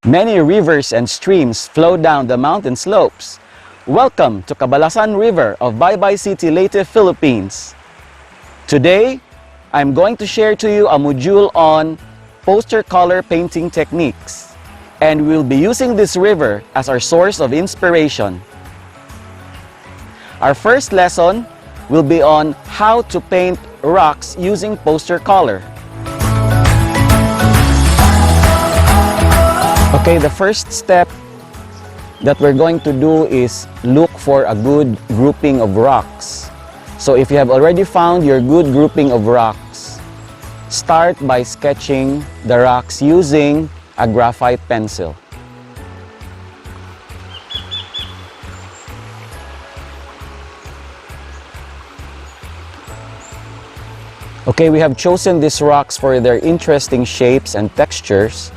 Many rivers and streams flow down the mountain slopes. Welcome to Cabalasan River of Baybay City, Leyte, Philippines. Today, I'm going to share to you a module on poster color painting techniques. And we'll be using this river as our source of inspiration. Our first lesson will be on how to paint rocks using poster color. Okay, the first step that we're going to do is look for a good grouping of rocks. So if you have already found your good grouping of rocks, start by sketching the rocks using a graphite pencil. Okay, we have chosen these rocks for their interesting shapes and textures.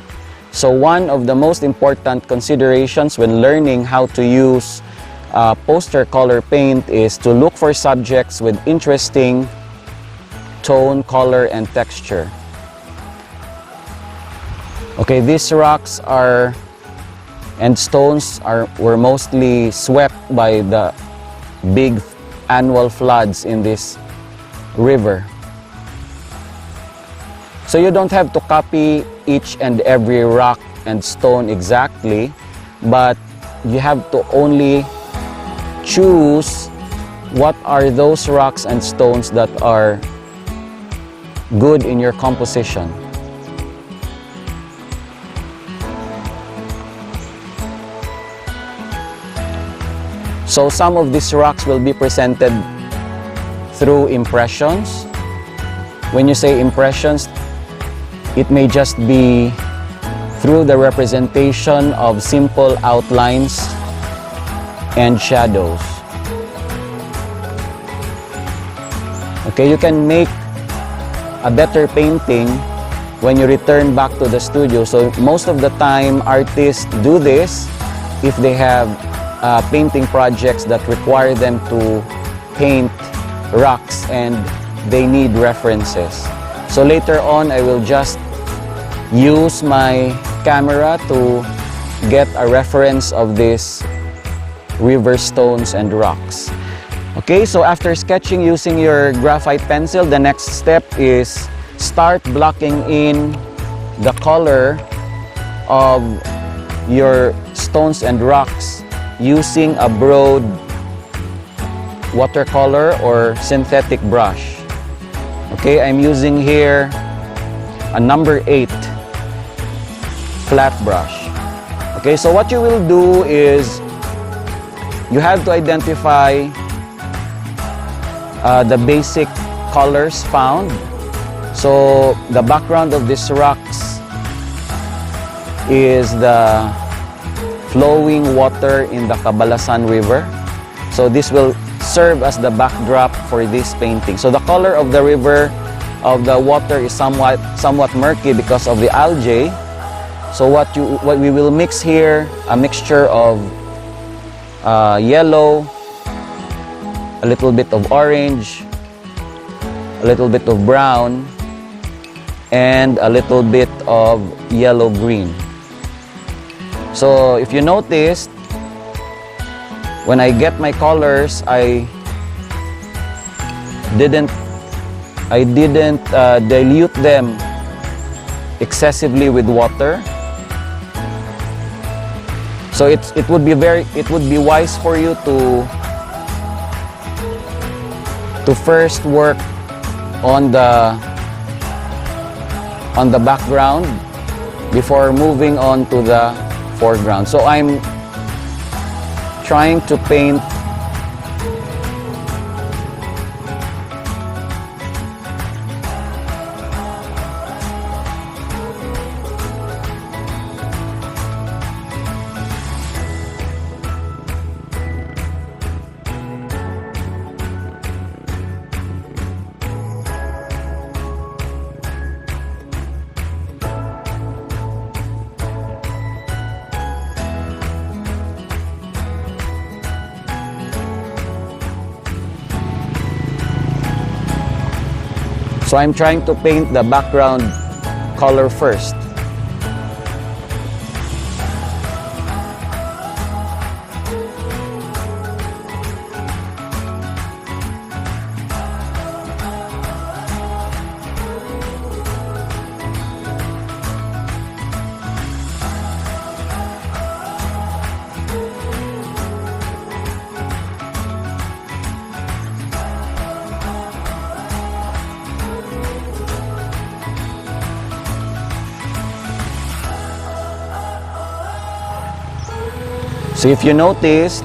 So one of the most important considerations when learning how to use poster color paint is to look for subjects with interesting tone, color, and texture. Okay, these rocks and stones were mostly swept by the big annual floods in this river. So you don't have to copy each and every rock and stone exactly, but you have to only choose what are those rocks and stones that are good in your composition. So some of these rocks will be presented through impressions. When you say impressions, it may just be through the representation of simple outlines and shadows. Okay, you can make a better painting when you return back to the studio. So most of the time, artists do this if they have painting projects that require them to paint rocks and they need references. So later on, I will just use my camera to get a reference of these river stones and rocks. Okay, so after sketching using your graphite pencil, the next step is start blocking in the color of your stones and rocks using a broad watercolor or synthetic brush. Okay, I'm using here a number 8 flat brush. Okay, so what you will do is you have to identify the basic colors found. So the background of these rocks is the flowing water in the Cabalasan River. So this will serve as the backdrop for this painting. So the color of the river, of the water, is somewhat murky because of the algae. So what we will mix here, a mixture of yellow, a little bit of orange, a little bit of brown, and a little bit of yellow-green. So if you noticed, when I get my colors, I didn't dilute them excessively with water. So it would be wise for you to first work on the background before moving on to the foreground. So I'm trying to paint So I'm trying to paint the background color first. So if you noticed,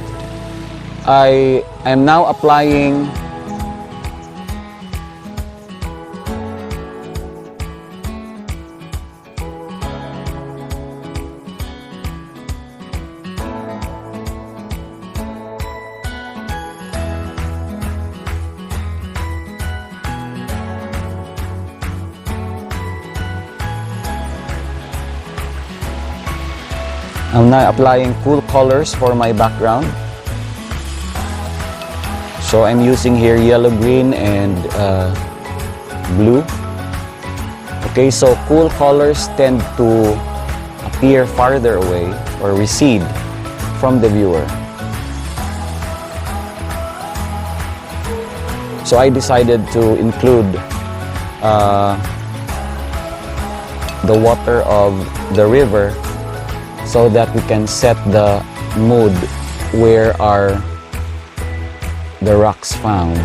I am now applying cool colors for my background. So I'm using here yellow, green, and blue. Okay, so cool colors tend to appear farther away or recede from the viewer. So I decided to include the water of the river so that we can set the mood where are the rocks found.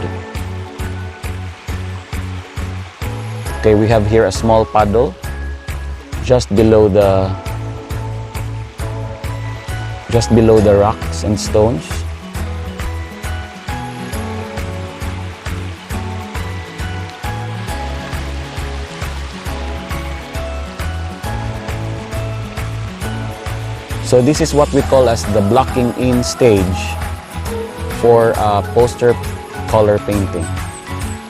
Okay, we have here a small puddle just below the rocks and stones. So this is what we call as the blocking in stage for poster color painting.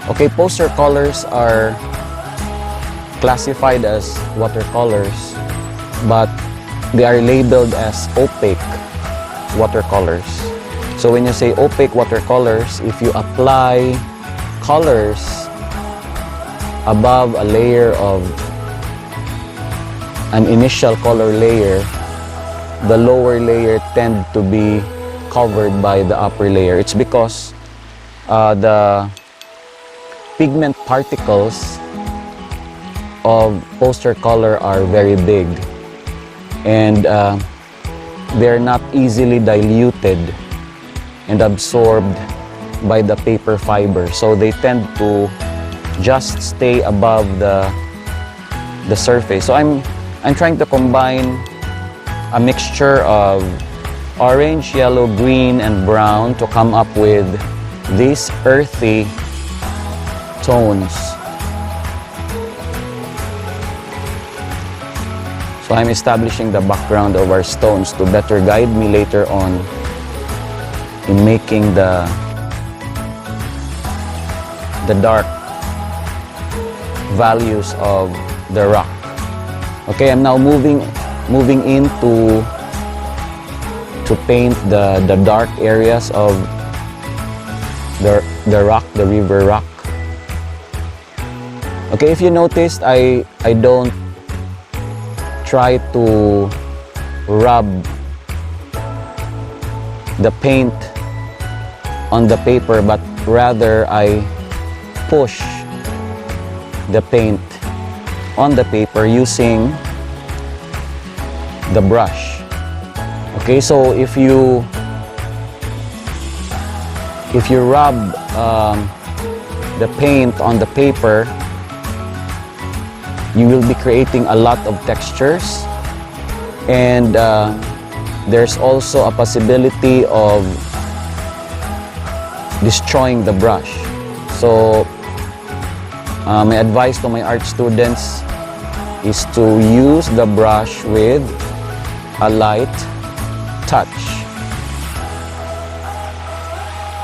Okay, poster colors are classified as watercolors, but they are labeled as opaque watercolors. So when you say opaque watercolors, if you apply colors above a layer of an initial color layer, the lower layer tend to be covered by the upper layer. It's because the pigment particles of poster color are very big, and they're not easily diluted and absorbed by the paper fiber. So they tend to just stay above the surface. So I'm trying to combine a mixture of orange, yellow, green, and brown to come up with these earthy tones. So I'm establishing the background of our stones to better guide me later on in making the dark values of the rock. Okay, I'm now moving into to paint the dark areas of the rock, the river rock. Okay, if you noticed, I don't try to rub the paint on the paper, but rather I push the paint on the paper using the brush. Okay, so if you rub the paint on the paper, you will be creating a lot of textures, and there's also a possibility of destroying the brush. So my advice to my art students is to use the brush with a light touch.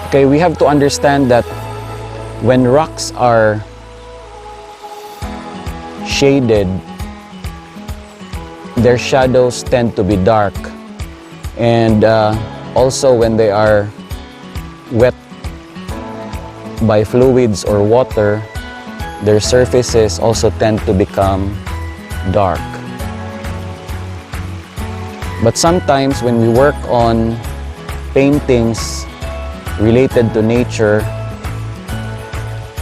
Okay, we have to understand that when rocks are shaded, their shadows tend to be dark, and also when they are wet by fluids or water, their surfaces also tend to become dark. But sometimes when we work on paintings related to nature,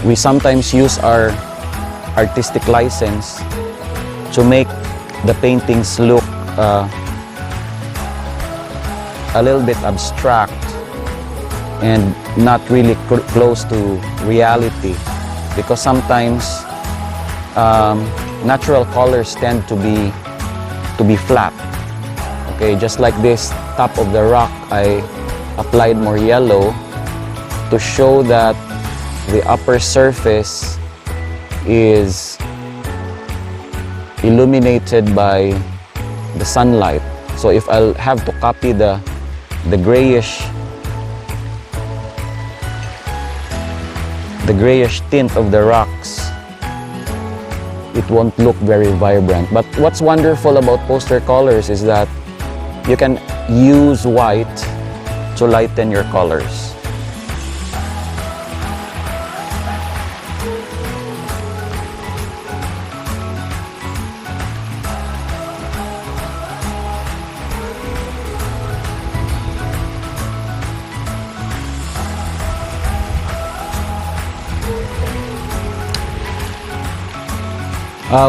we sometimes use our artistic license to make the paintings look a little bit abstract and not really close to reality, because sometimes natural colors tend to be flat. Okay, just like this top of the rock, I applied more yellow to show that the upper surface is illuminated by the sunlight. So if I'll have to copy the grayish tint of the rocks, it won't look very vibrant. But what's wonderful about poster colors is that you can use white to lighten your colors.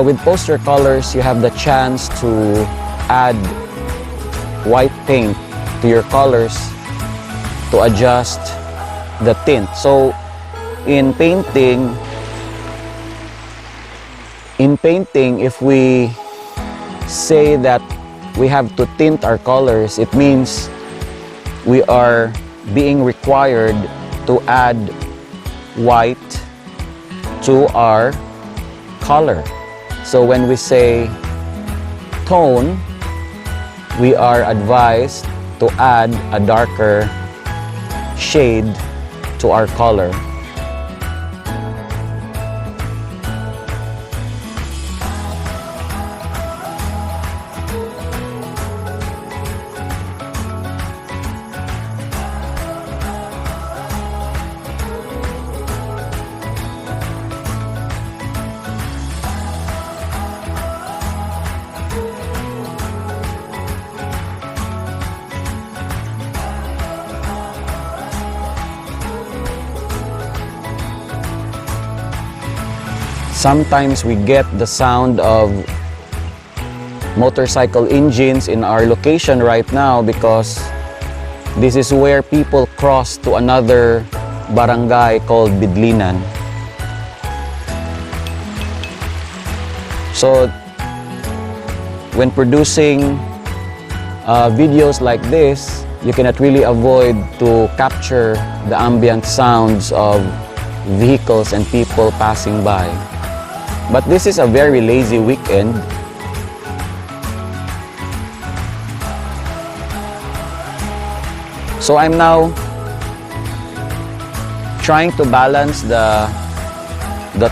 With poster colors, you have the chance to add white paint to your colors to adjust the tint. So in painting, if we say that we have to tint our colors, it means we are being required to add white to our color. So when we say tone, we are advised to add a darker shade to our color. Sometimes we get the sound of motorcycle engines in our location right now because this is where people cross to another barangay called Bidlinan. So when producing videos like this, you cannot really avoid to capture the ambient sounds of vehicles and people passing by. But this is a very lazy weekend. So I'm now trying to balance the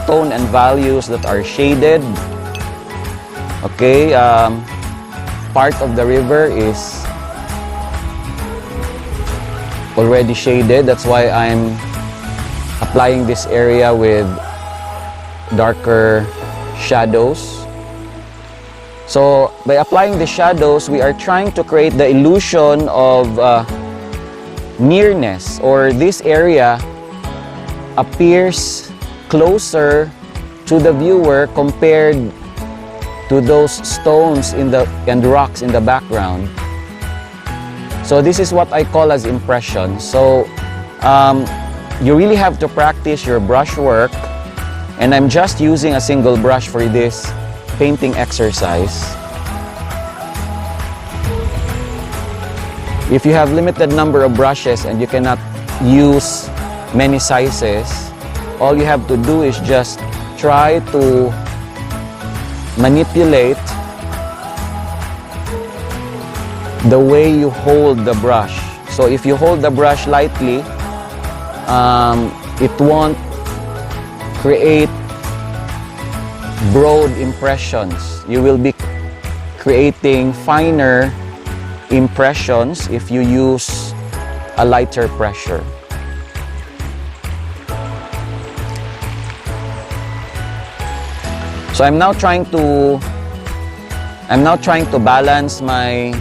tone and values that are shaded. Okay, part of the river is already shaded. That's why I'm applying this area with darker shadows. So by applying the shadows, we are trying to create the illusion of nearness, or this area appears closer to the viewer compared to those stones and rocks in the background. So this is what I call as impression. So you really have to practice your brush work. And I'm just using a single brush for this painting exercise. If you have limited number of brushes and you cannot use many sizes, all you have to do is just try to manipulate the way you hold the brush. So if you hold the brush lightly, it won't create broad impressions. You will be creating finer impressions if you use a lighter pressure. So I'm now trying to balance my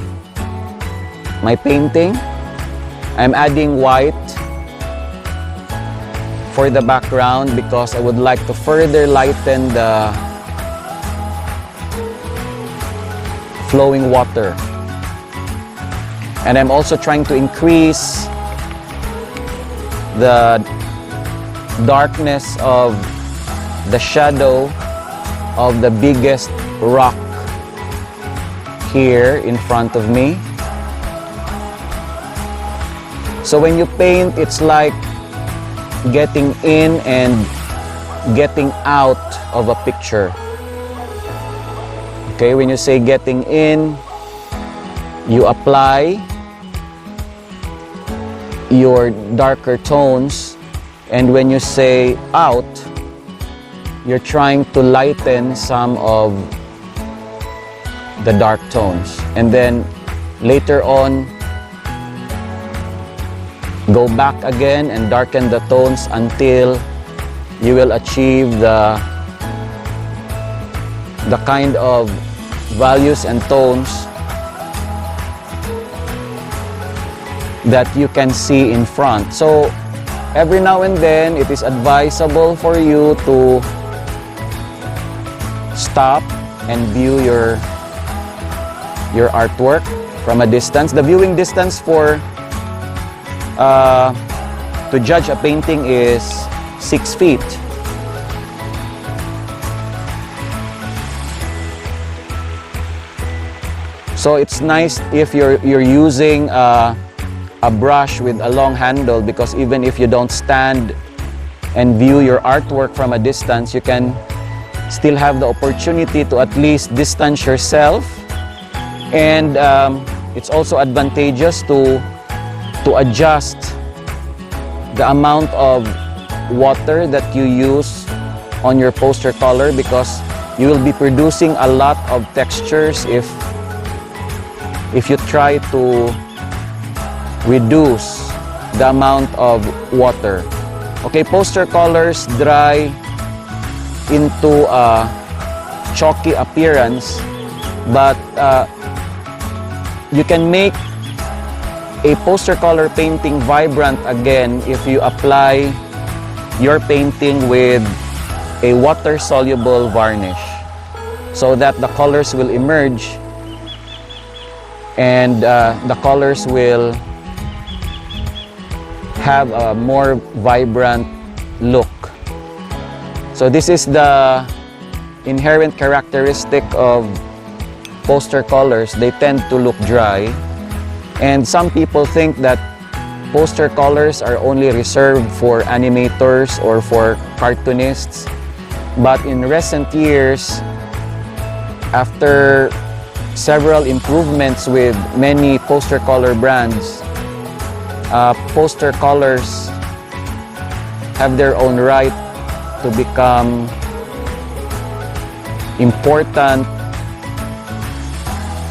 painting. I'm adding white for the background because I would like to further lighten the flowing water. And I'm also trying to increase the darkness of the shadow of the biggest rock here in front of me. So when you paint, it's like getting in and getting out of a picture. Okay, when you say getting in, you apply your darker tones, and when you say out, you're trying to lighten some of the dark tones, and then later on go back again and darken the tones until you will achieve the kind of values and tones that you can see in front. So every now and then it is advisable for you to stop and view your artwork from a distance. The viewing distance for to judge a painting is 6 feet. So it's nice if you're using a brush with a long handle, because even if you don't stand and view your artwork from a distance, you can still have the opportunity to at least distance yourself. And it's also advantageous to adjust the amount of water that you use on your poster color, because you will be producing a lot of textures if you try to reduce the amount of water. Okay, poster colors dry into a chalky appearance, but you can make a poster color painting vibrant again if you apply your painting with a water-soluble varnish, so that the colors will emerge and the colors will have a more vibrant look. So this is the inherent characteristic of poster colors. They tend to look dry, and some people think that poster colors are only reserved for animators or for cartoonists. But in recent years, after several improvements with many poster color brands, poster colors have their own right to become important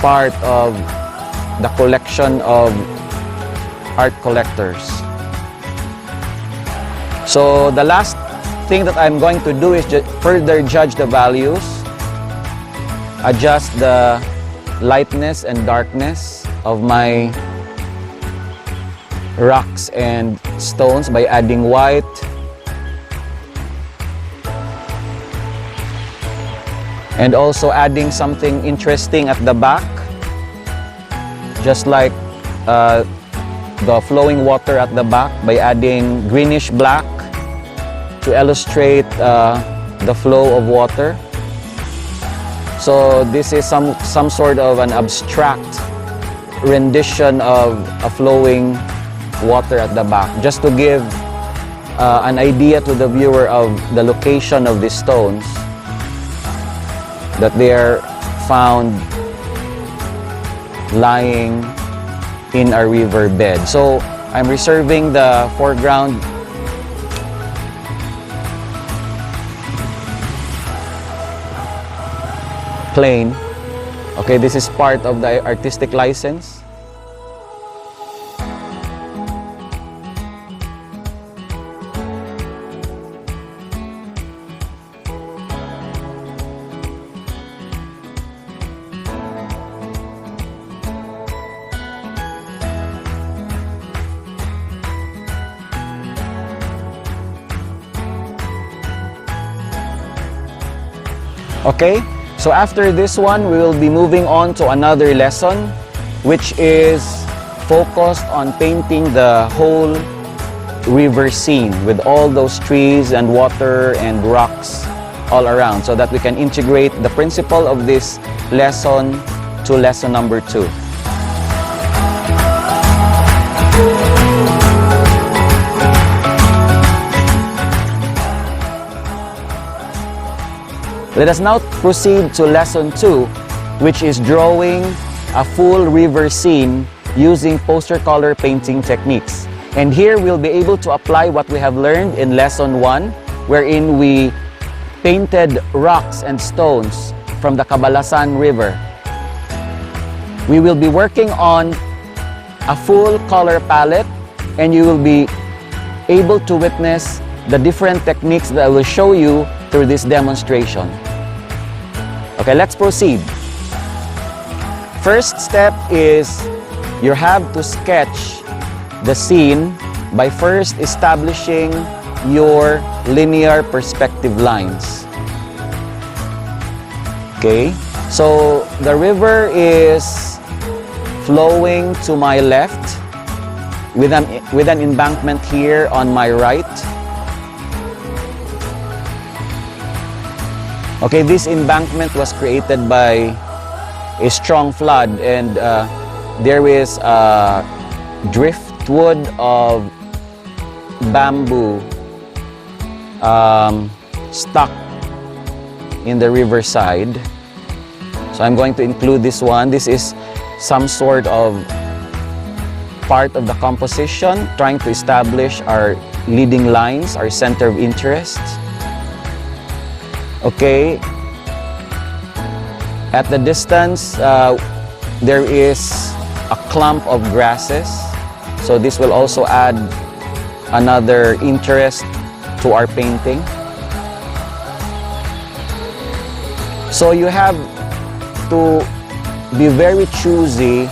part of the collection of art collectors. So the last thing that I'm going to do is further judge the values, adjust the lightness and darkness of my rocks and stones by adding white, and also adding something interesting at the back, just like the flowing water at the back, by adding greenish black to illustrate the flow of water. So this is some sort of an abstract rendition of a flowing water at the back, just to give an idea to the viewer of the location of these stones, that they are found lying in a river bed. So I'm reserving the foreground plane. Okay, this is part of the artistic license. Okay, so after this one, we will be moving on to another lesson, which is focused on painting the whole river scene with all those trees and water and rocks all around, so that we can integrate the principle of this lesson to lesson number 2. Let us now proceed to lesson 2, which is drawing a full river scene using poster color painting techniques. And here we'll be able to apply what we have learned in lesson 1, wherein we painted rocks and stones from the Cabalasan River. We will be working on a full color palette, and you will be able to witness the different techniques that I will show you through this demonstration. Okay, let's proceed. First step is you have to sketch the scene by first establishing your linear perspective lines. Okay, so the river is flowing to my left with an embankment here on my right. Okay, this embankment was created by a strong flood, and there is a driftwood of bamboo stuck in the riverside. So I'm going to include this one. This is some sort of part of the composition, trying to establish our leading lines, our center of interest. Okay, at the distance, there is a clump of grasses. So this will also add another interest to our painting. So you have to be very choosy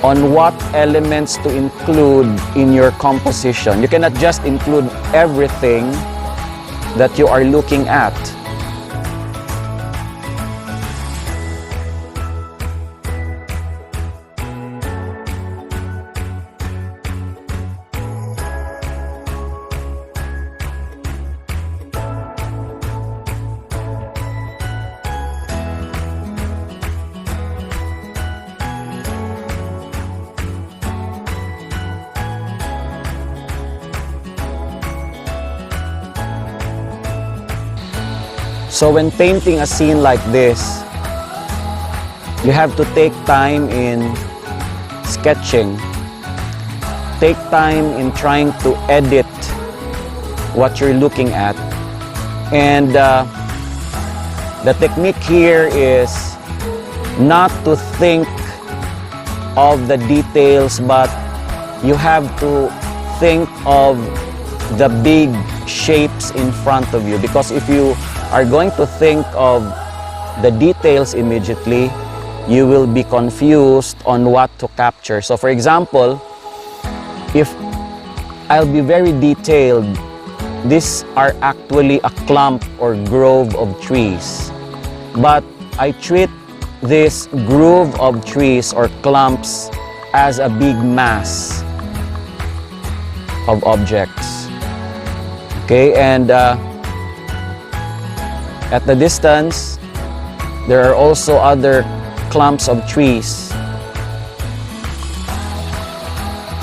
on what elements to include in your composition. You cannot just include everything that you are looking at. So when painting a scene like this, you have to take time in sketching. Take time in trying to edit what you're looking at. And the technique here is not to think of the details, but you have to think of the big shapes in front of you. Because if you are going to think of the details immediately, you will be confused on what to capture. So for example, if I'll be very detailed, these are actually a clump or grove of trees. But I treat this grove of trees or clumps as a big mass of objects. Okay, and at the distance, there are also other clumps of trees.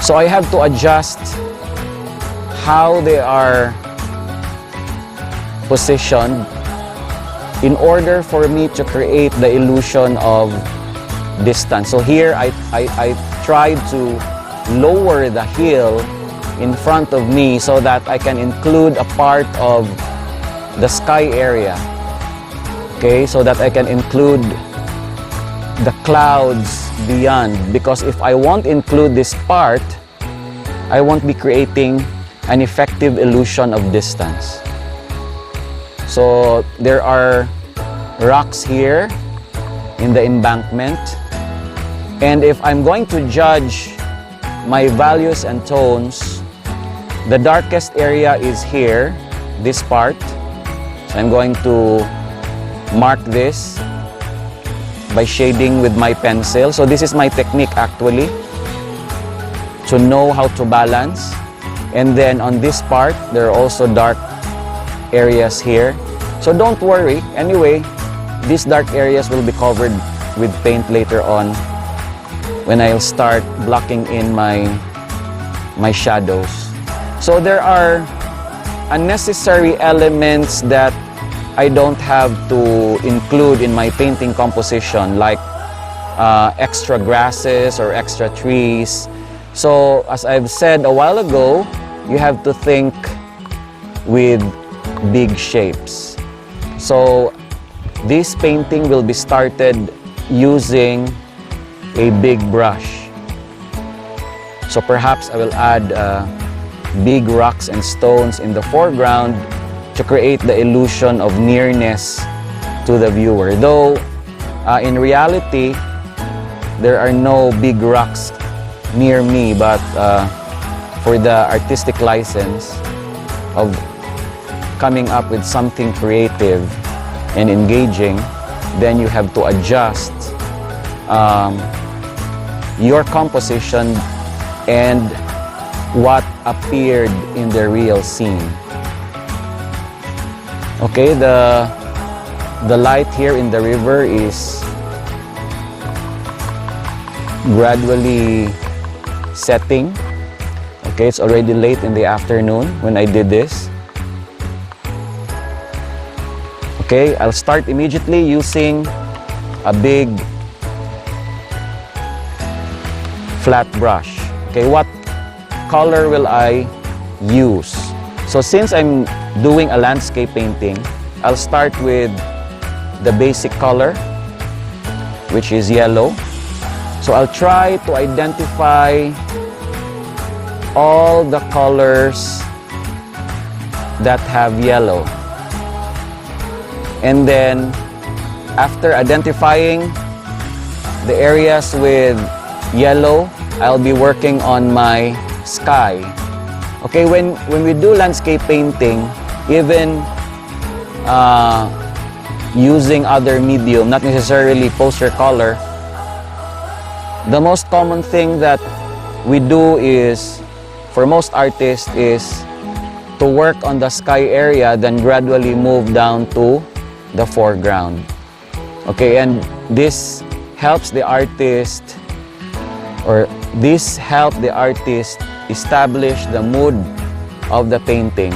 So I have to adjust how they are positioned in order for me to create the illusion of distance. So here I tried to lower the hill in front of me so that I can include a part of the sky area. Okay, so that I can include the clouds beyond. Because if I won't include this part, I won't be creating an effective illusion of distance. So there are rocks here in the embankment. And if I'm going to judge my values and tones, the darkest area is here, this part. So I'm going to mark this by shading with my pencil. So this is my technique actually, to know how to balance. And then on this part, there are also dark areas here. So don't worry. Anyway, these dark areas will be covered with paint later on when I'll start blocking in my shadows. So there are unnecessary elements that I don't have to include in my painting composition like extra grasses or extra trees. So as I've said a while ago, you have to think with big shapes. So this painting will be started using a big brush. So perhaps I will add big rocks and stones in the foreground to create the illusion of nearness to the viewer. Though in reality, there are no big rocks near me, but for the artistic license of coming up with something creative and engaging, then you have to adjust your composition and what appeared in the real scene. Okay, the light here in the river is gradually setting. Okay, it's already late in the afternoon when I did this. Okay, I'll start immediately using a big flat brush. Okay, what color will I use? So since I'm doing a landscape painting, I'll start with the basic color, which is yellow. So I'll try to identify all the colors that have yellow. And then after identifying the areas with yellow, I'll be working on my sky. Okay, when we do landscape painting, even using other medium, not necessarily poster color, the most common thing that we do is, for most artists, is to work on the sky area, then gradually move down to the foreground. Okay, and this helps the artist, or this helps the artist establish the mood of the painting.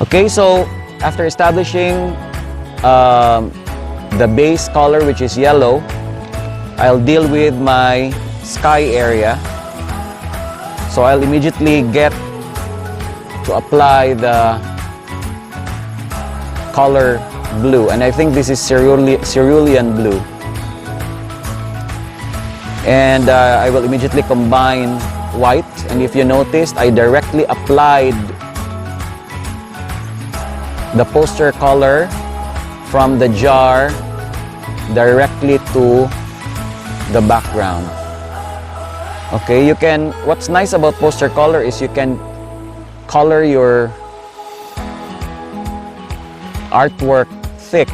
Okay, so after establishing the base color, which is yellow, I'll deal with my sky area. So I'll immediately get to apply the color blue, and I think this is cerulean blue. And I will immediately combine white, and if you noticed, I directly applied the poster color from the jar directly to the background. Okay, you can, what's nice about poster color is you can color your artwork thick.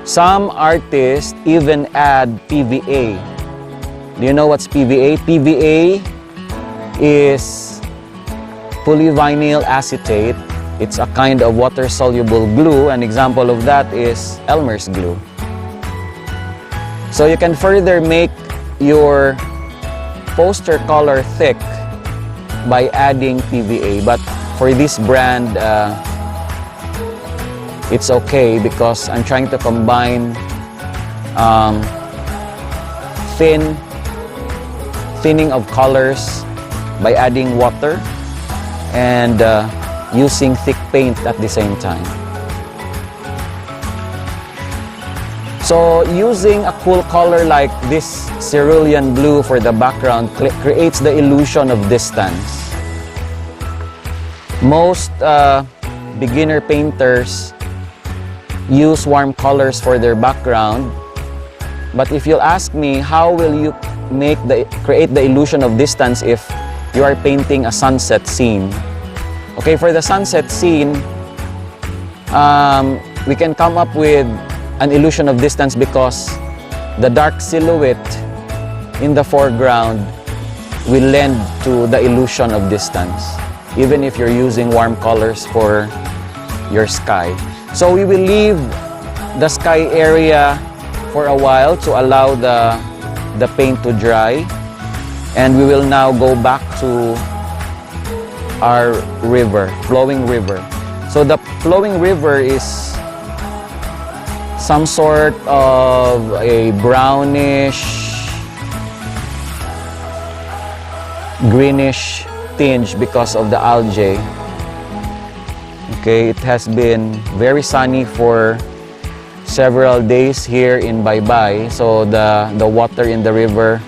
Some artists even add PVA. Do you know what's PVA? PVA is polyvinyl acetate. It's a kind of water-soluble glue. An example of that is Elmer's glue. So you can further make your poster color thick by adding PVA. But for this brand, it's okay because I'm trying to combine thinning of colors by adding water and using thick paint at the same time. So using a cool color like this cerulean blue for the background creates the illusion of distance. Most beginner painters use warm colors for their background, but if you'll ask me, how will you create the illusion of distance if you are painting a sunset scene? Okay, for the sunset scene, we can come up with an illusion of distance because the dark silhouette in the foreground will lend to the illusion of distance, even if you're using warm colors for your sky. So we will leave the sky area for a while to allow the paint to dry, and we will now go back to our river, flowing river. So the flowing river is some sort of a brownish, greenish tinge because of the algae. Okay, it has been very sunny for several days here in Baybay, so the water in the river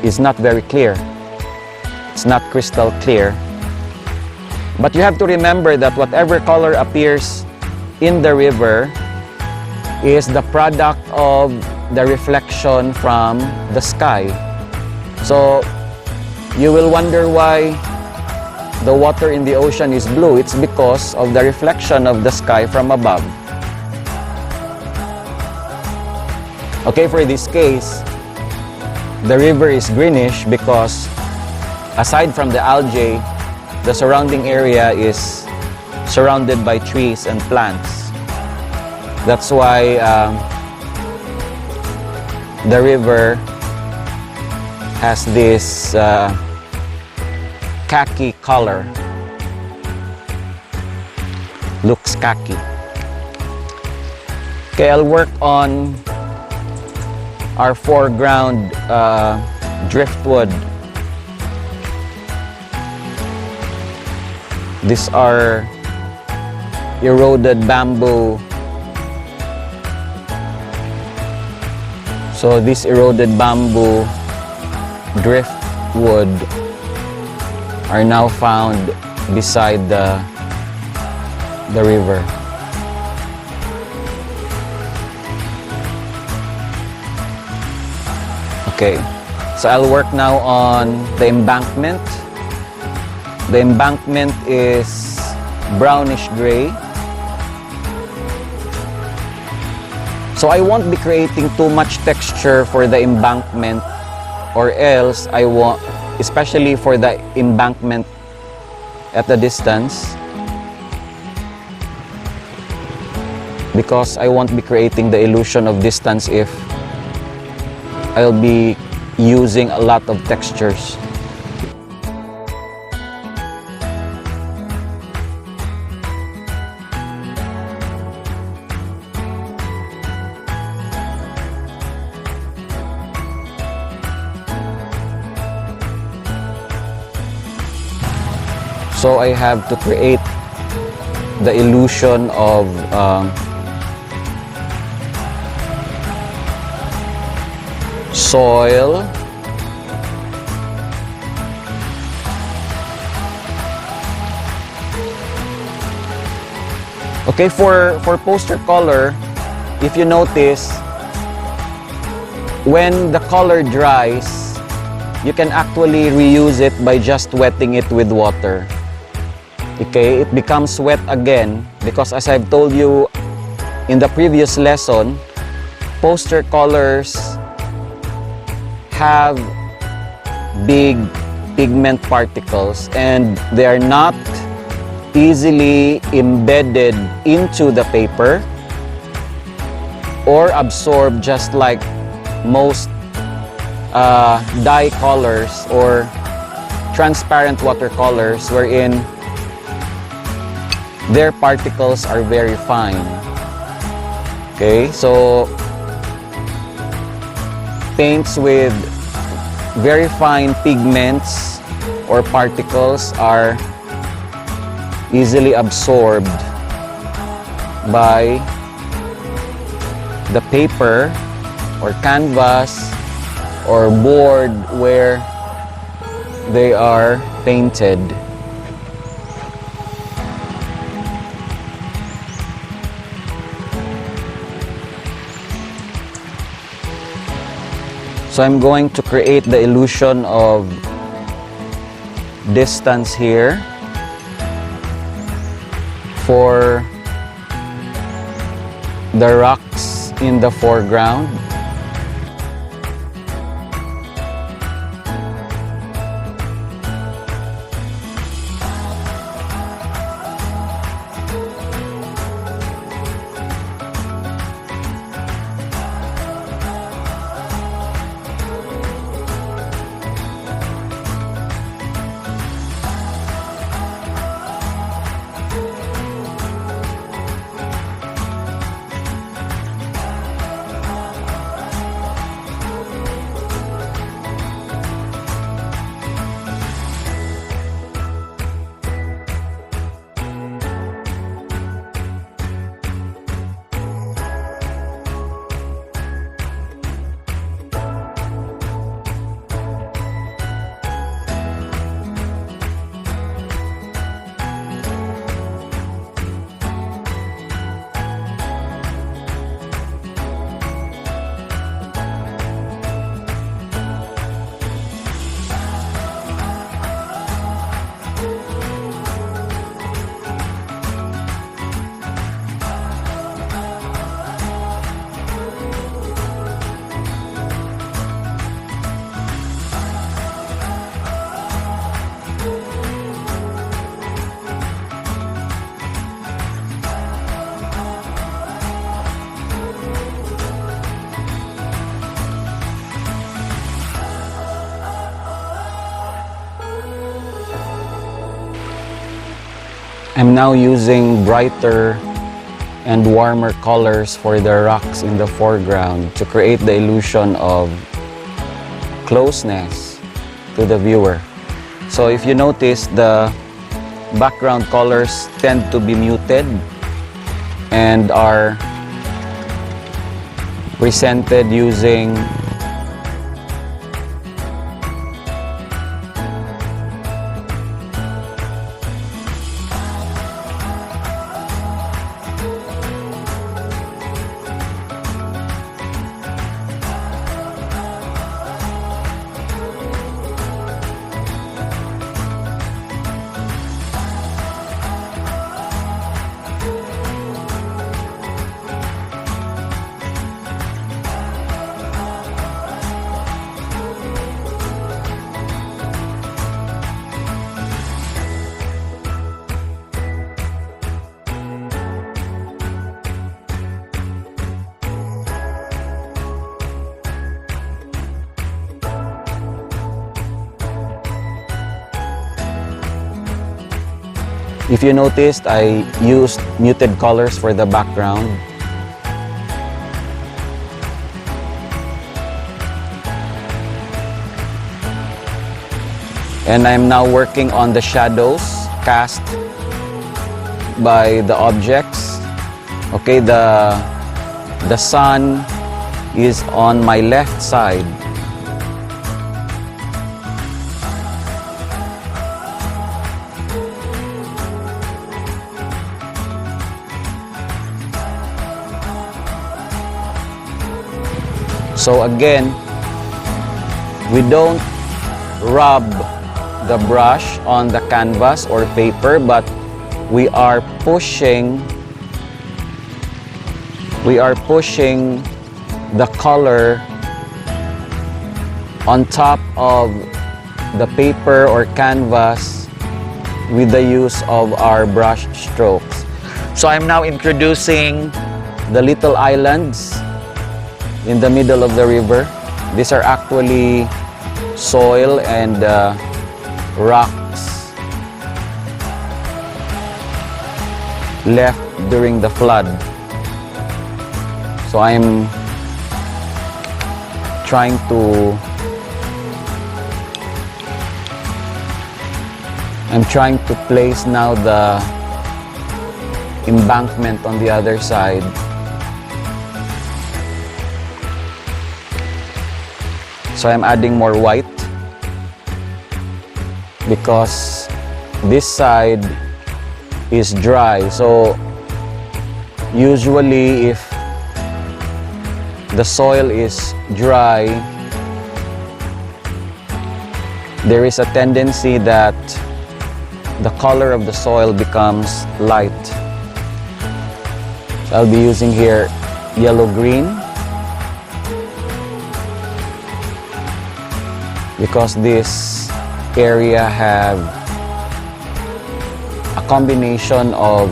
is not very clear. It's not crystal clear. But you have to remember that whatever color appears in the river is the product of the reflection from the sky. So you will wonder why the water in the ocean is blue. It's because of the reflection of the sky from above. Okay, for this case, the river is greenish because aside from the algae, the surrounding area is surrounded by trees and plants. That's why the river has this khaki color. Looks khaki. Okay, I'll work on our foreground driftwood. These are eroded bamboo. So this eroded bamboo driftwood are now found beside the river. Okay, so I'll work now on the embankment. The embankment is brownish gray. So I won't be creating too much texture for the embankment, or else I won't, especially for the embankment at the distance, because I won't be creating the illusion of distance if I'll be using a lot of textures. So I have to create the illusion of soil, okay, for poster color, if you notice, when the color dries, you can actually reuse it by just wetting it with water. Okay, it becomes wet again because, as I've told you in the previous lesson, poster colors have big pigment particles and they are not easily embedded into the paper or absorbed just like most dye colors or transparent watercolors, wherein their particles are very fine. Okay, so paints with very fine pigments or particles are easily absorbed by the paper or canvas or board where they are painted. So I'm going to create the illusion of distance here for the rocks in the foreground. I'm now using brighter and warmer colors for the rocks in the foreground to create the illusion of closeness to the viewer. So if you notice, the background colors tend to be muted and are presented using If you noticed, I used muted colors for the background. And I'm now working on the shadows cast by the objects. Okay, the sun is on my left side. So again, we don't rub the brush on the canvas or paper, but we are pushing the color on top of the paper or canvas with the use of our brush strokes. So I'm now introducing the little islands in the middle of the river. These are actually soil and rocks left during the flood. So I'm trying to place now the embankment on the other side. So I'm adding more white because this side is dry. So usually if the soil is dry, there is a tendency that the color of the soil becomes light. So I'll be using here yellow-green because this area have a combination of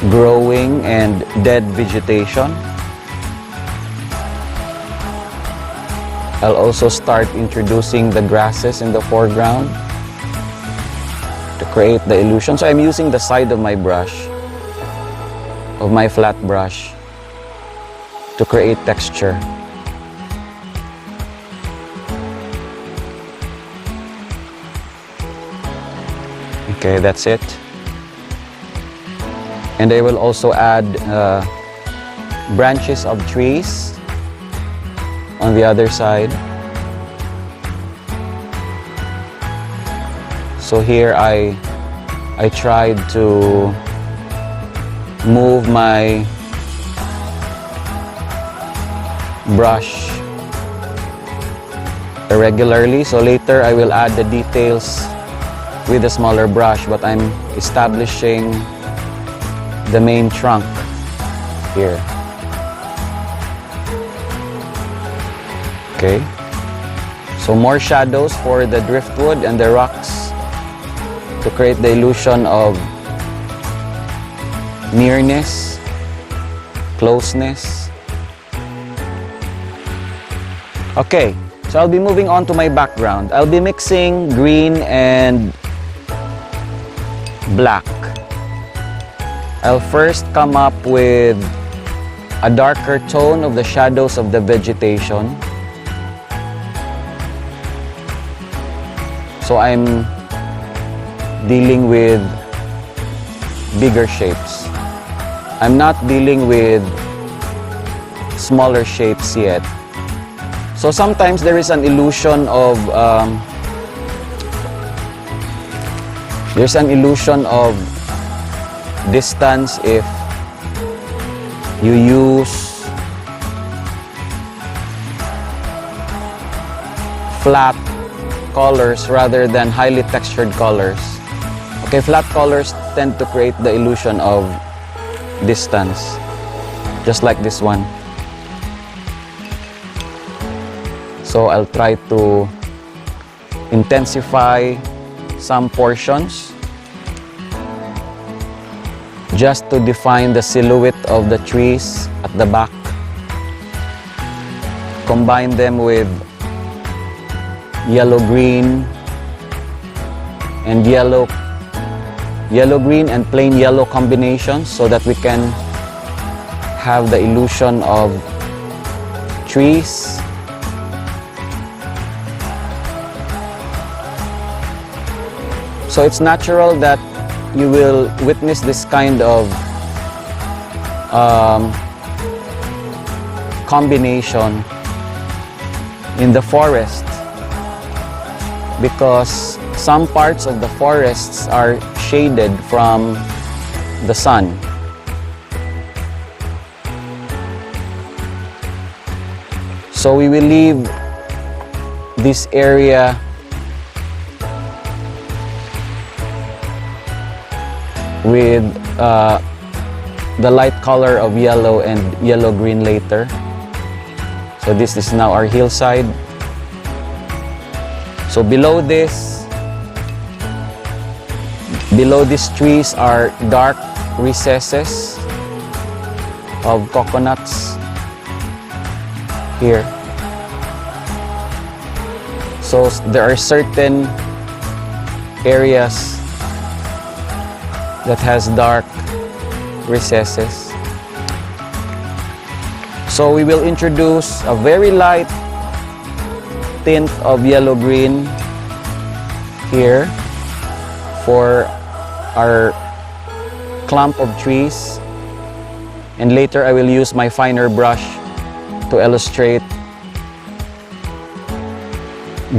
growing and dead vegetation. I'll also start introducing the grasses in the foreground to create the illusion. So I'm using the side of my brush, of my flat brush, to create texture. Okay, that's it. And I will also add branches of trees on the other side. So here I tried to move my brush irregularly. So later I will add the details with a smaller brush, but I'm establishing the main trunk here. Okay, so more shadows for the driftwood and the rocks to create the illusion of nearness, closeness. Okay, so I'll be moving on to my background. I'll be mixing green and black. I'll first come up with a darker tone of the shadows of the vegetation. So I'm dealing with bigger shapes. I'm not dealing with smaller shapes yet. So sometimes there is an illusion of distance if you use flat colors rather than highly textured colors. Okay, flat colors tend to create the illusion of distance, just like this one. So I'll try to intensify some portions just to define the silhouette of the trees at the back. Combine them with yellow-green and yellow-green and plain yellow combinations so that we can have the illusion of trees. So it's natural that you will witness this kind of combination in the forest, because some parts of the forests are shaded from the sun. So we will leave this area with the light color of yellow and yellow-green later. So this is now our hillside. So below these trees are dark recesses of coconuts here. So there are certain areas that has dark recesses. So we will introduce a very light tint of yellow-green here for our clump of trees. And later I will use my finer brush to illustrate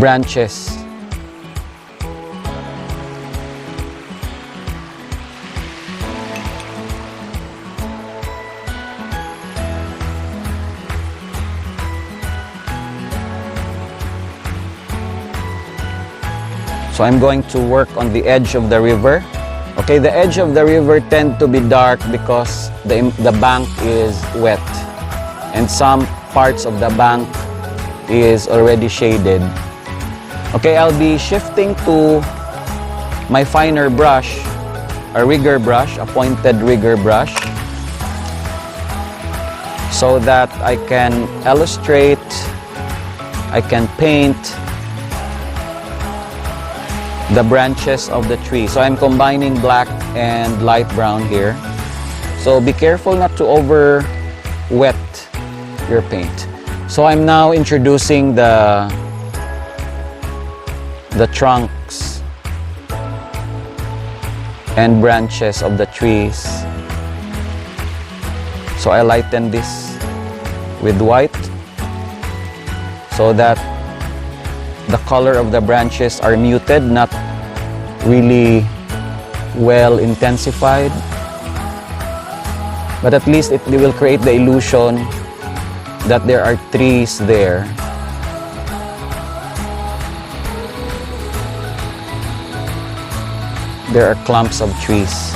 branches. So I'm going to work on the edge of the river. Okay, the edge of the river tend to be dark because the bank is wet and some parts of the bank is already shaded. Okay, I'll be shifting to my finer brush, a rigger brush, a pointed rigger brush, so that I can illustrate, I can paint the branches of the tree. So I'm combining black and light brown here. So be careful not to over wet your paint. So I'm now introducing the trunks and branches of the trees. So I lighten this with white so that the color of the branches are muted, not really well intensified, but at least it will create the illusion that there are trees there. There are clumps of trees,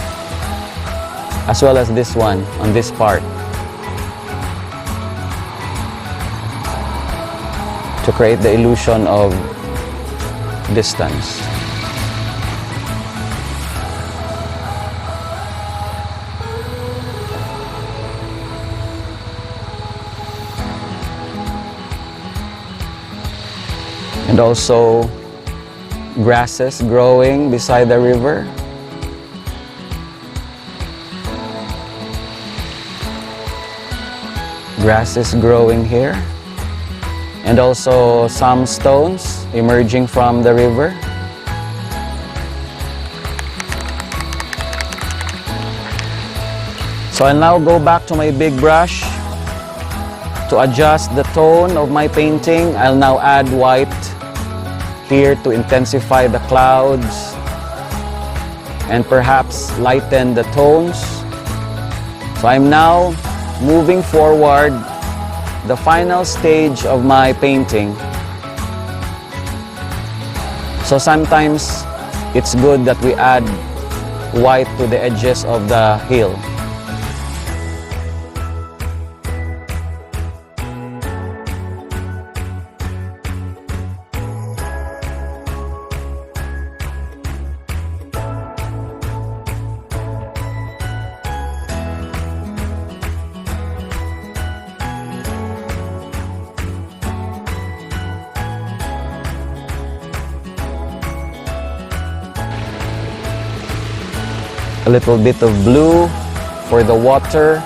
as well as this one on this part, to create the illusion of distance. And also grasses growing beside the river. Grasses growing here. And also some stones emerging from the river. So I'll now go back to my big brush to adjust the tone of my painting. I'll now add white here to intensify the clouds and perhaps lighten the tones. So I'm now moving forward the final stage of my painting. So sometimes it's good that we add white to the edges of the hill. A little bit of blue for the water.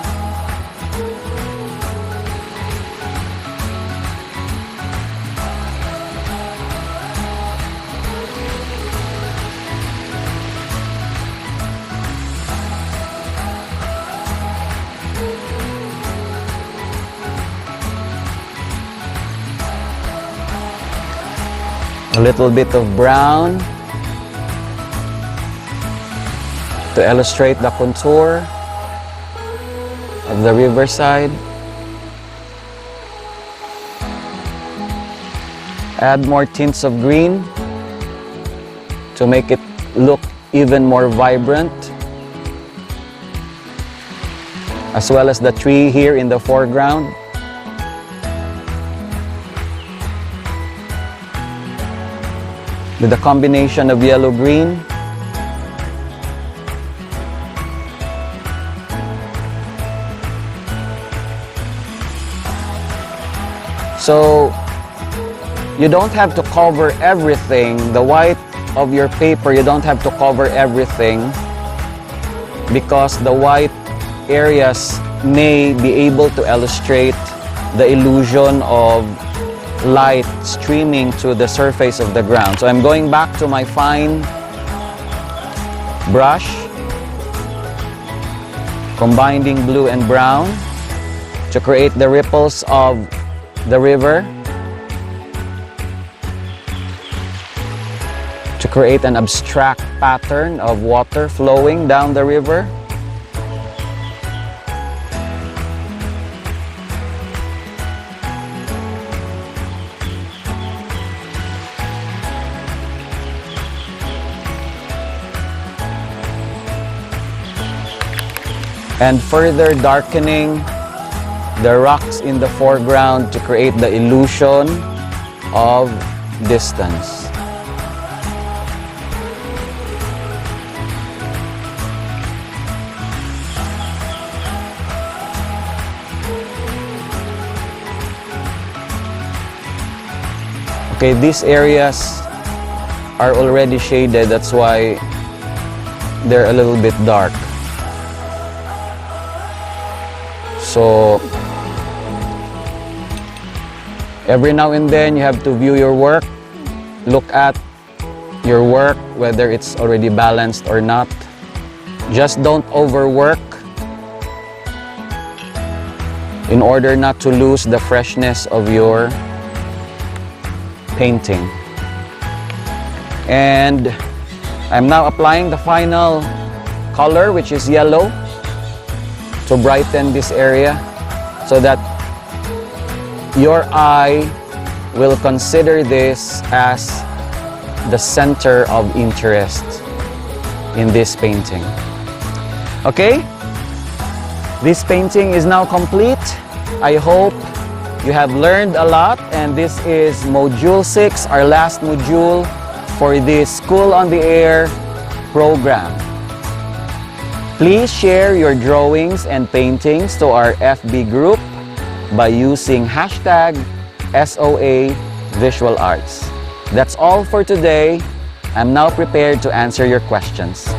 A little bit of brown to illustrate the contour of the riverside. Add more tints of green to make it look even more vibrant, as well as the tree here in the foreground. With a combination of yellow-green. So you don't have to cover everything. The white of your paper, you don't have to cover everything, because the white areas may be able to illustrate the illusion of light streaming to the surface of the ground. So I'm going back to my fine brush combining blue and brown to create the ripples of the river, to create an abstract pattern of water flowing down the river. And further darkening the rocks in the foreground to create the illusion of distance. Okay, these areas are already shaded, that's why they're a little bit dark. So, every now and then you have to view your work, look at your work, whether it's already balanced or not. Just don't overwork in order not to lose the freshness of your painting. And I'm now applying the final color, which is yellow, to brighten this area so that your eye will consider this as the center of interest in this painting. Okay? This painting is now complete. I hope you have learned a lot, and this is Module 6, our last module for this School on the Air program. Please share your drawings and paintings to our FB group by using hashtag SOA Visual Arts. That's all for today. I'm now prepared to answer your questions.